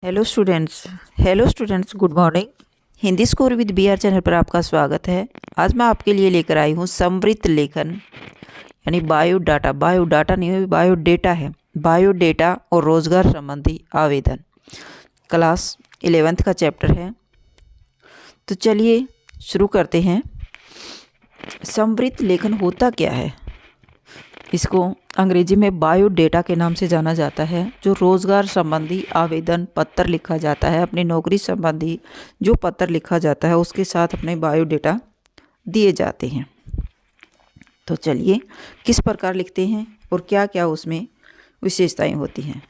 Hello students good morning. Hindi score with BR channel पर आपका स्वागत है। आज मैं आपके लिए लेकर आई हूँ समृद्ध लेखन यानी बायोडाटा। बायोडाटा नहीं है, बायोडेटा है। बायोडेटा और रोजगार संबंधी आवेदन, क्लास 11th का चैप्टर है। तो चलिए शुरू करते हैं। समृद्ध लेखन होता क्या है? इसको अंग्रेजी में बायोडेटा के नाम से जाना जाता है। जो रोज़गार संबंधी आवेदन पत्र लिखा जाता है, अपनी नौकरी संबंधी जो पत्र लिखा जाता है उसके साथ अपने बायोडेटा दिए जाते हैं। तो चलिए किस प्रकार लिखते हैं और क्या क्या उसमें विशेषताएं होती हैं।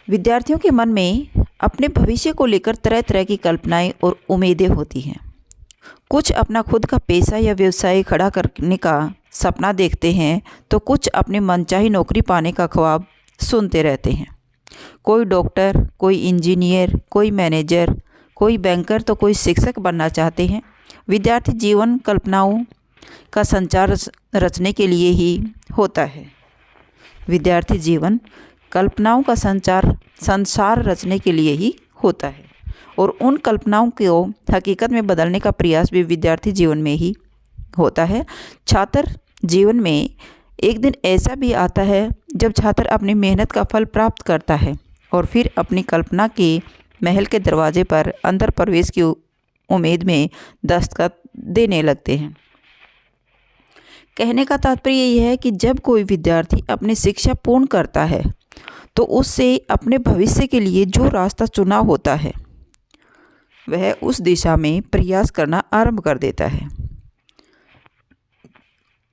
विद्यार्थियों के मन में अपने भविष्य को लेकर तरह तरह की कल्पनाएं और उम्मीदें होती हैं। कुछ अपना खुद का पेशा या व्यवसाय खड़ा करने का सपना देखते हैं, तो कुछ अपनी मनचाही नौकरी पाने का ख्वाब सुनते रहते हैं। कोई डॉक्टर, कोई इंजीनियर, कोई मैनेजर, कोई बैंकर, तो कोई शिक्षक बनना चाहते हैं। विद्यार्थी जीवन कल्पनाओं का संचार रचने के लिए ही होता है। विद्यार्थी जीवन कल्पनाओं का संसार रचने के लिए ही होता है और उन कल्पनाओं को हकीकत में बदलने का प्रयास भी विद्यार्थी जीवन में ही होता है। छात्र जीवन में एक दिन ऐसा भी आता है जब छात्र अपनी मेहनत का फल प्राप्त करता है और फिर अपनी कल्पना के महल के दरवाजे पर अंदर प्रवेश की उम्मीद में दस्तखत देने लगते हैं। कहने का तात्पर्य यह है कि जब कोई विद्यार्थी अपनी शिक्षा पूर्ण करता है तो उससे अपने भविष्य के लिए जो रास्ता चुना होता है वह उस दिशा में प्रयास करना आरंभ कर देता है।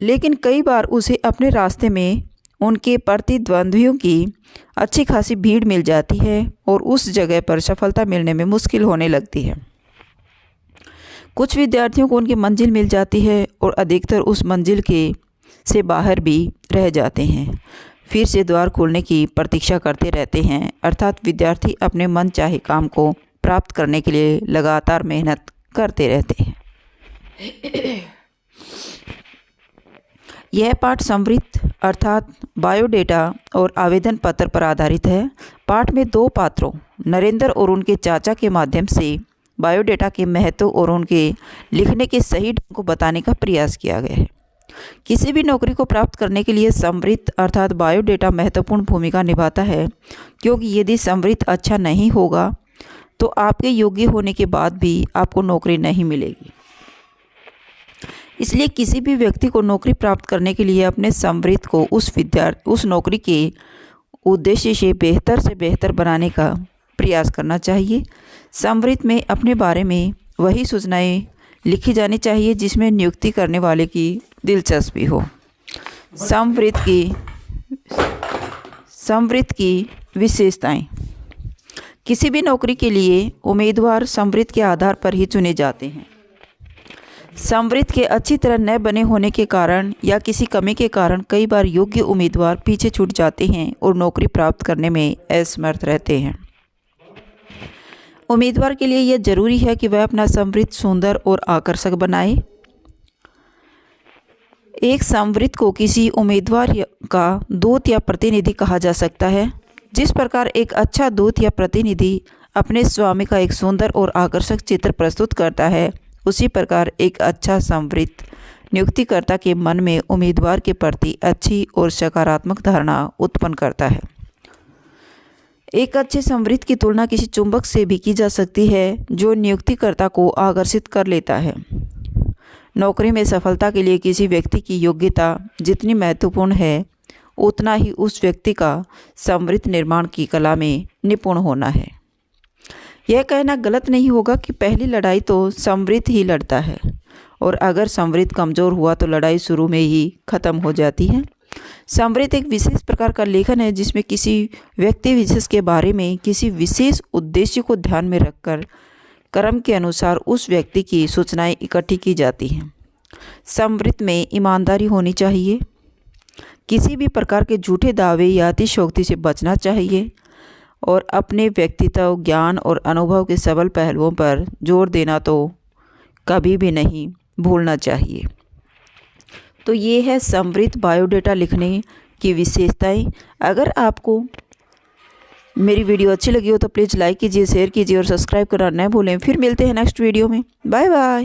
लेकिन कई बार उसे अपने रास्ते में उनके प्रतिद्वंद्वियों की अच्छी खासी भीड़ मिल जाती है और उस जगह पर सफलता मिलने में मुश्किल होने लगती है। कुछ विद्यार्थियों को उनकी मंजिल मिल जाती है और अधिकतर उस मंजिल के से बाहर भी रह जाते हैं। फिर से द्वार खोलने की प्रतीक्षा करते रहते हैं। अर्थात विद्यार्थी अपने मन चाहे काम को प्राप्त करने के लिए लगातार मेहनत करते रहते हैं। यह पाठ समृद्ध अर्थात बायोडेटा और आवेदन पत्र पर आधारित है। पाठ में दो पात्रों नरेंद्र और उनके चाचा के माध्यम से बायोडेटा के महत्व और उनके लिखने के सही ढंग को बताने का प्रयास किया गया है। किसी भी नौकरी को प्राप्त करने के लिए समृद्ध अर्थात बायोडेटा महत्वपूर्ण भूमिका निभाता है, क्योंकि यदि समृद्ध अच्छा नहीं होगा तो आपके योग्य होने के बाद भी आपको नौकरी नहीं मिलेगी। इसलिए किसी भी व्यक्ति को नौकरी प्राप्त करने के लिए अपने समृद्ध को उस नौकरी के उद्देश्य से बेहतर बनाने का प्रयास करना चाहिए। समृद्ध में अपने बारे में वही सूचनाएं लिखी जानी चाहिए जिसमें नियुक्ति करने वाले की दिलचस्पी हो। समृद्ध की विशेषताएं। किसी भी नौकरी के लिए उम्मीदवार समृद्ध के आधार पर ही चुने जाते हैं। समृद्ध के अच्छी तरह न बने होने के कारण या किसी कमी के कारण कई बार योग्य उम्मीदवार पीछे छूट जाते हैं और नौकरी प्राप्त करने में असमर्थ रहते हैं। उम्मीदवार के लिए यह जरूरी है कि वह अपना समृद्ध सुंदर और आकर्षक बनाए। एक समृद्ध को किसी उम्मीदवार का दूत या प्रतिनिधि कहा जा सकता है। जिस प्रकार एक अच्छा दूत या प्रतिनिधि अपने स्वामी का एक सुंदर और आकर्षक चित्र प्रस्तुत करता है, उसी प्रकार एक अच्छा समृद्ध नियुक्तिकर्ता के मन में उम्मीदवार के प्रति अच्छी और सकारात्मक धारणा उत्पन्न करता है। एक अच्छे समृद्ध की तुलना किसी चुंबक से भी की जा सकती है जो नियुक्तिकर्ता को आकर्षित कर लेता है। नौकरी में सफलता के लिए किसी व्यक्ति की योग्यता जितनी महत्वपूर्ण है, उतना ही उस व्यक्ति का समृद्ध निर्माण की कला में निपुण होना है। यह कहना गलत नहीं होगा कि पहली लड़ाई तो समृद्ध ही लड़ता है और अगर समृद्ध कमज़ोर हुआ तो लड़ाई शुरू में ही खत्म हो जाती है। समृद्ध एक विशेष प्रकार का लेखन है जिसमें किसी व्यक्ति विशेष के बारे में किसी विशेष उद्देश्य को ध्यान में रखकर क्रम के अनुसार उस व्यक्ति की सूचनाएं इकट्ठी की जाती हैं। समृद्ध में ईमानदारी होनी चाहिए। किसी भी प्रकार के झूठे दावे या अतिशयोक्ति से बचना चाहिए और अपने व्यक्तित्व, ज्ञान और अनुभव के सबल पहलुओं पर जोर देना तो कभी भी नहीं भूलना चाहिए। तो ये है समृद्ध बायोडेटा लिखने की विशेषताएं। अगर आपको मेरी वीडियो अच्छी लगी हो तो प्लीज़ लाइक कीजिए, शेयर कीजिए और सब्सक्राइब करना न भूलें। फिर मिलते हैं नेक्स्ट वीडियो में। Bye bye.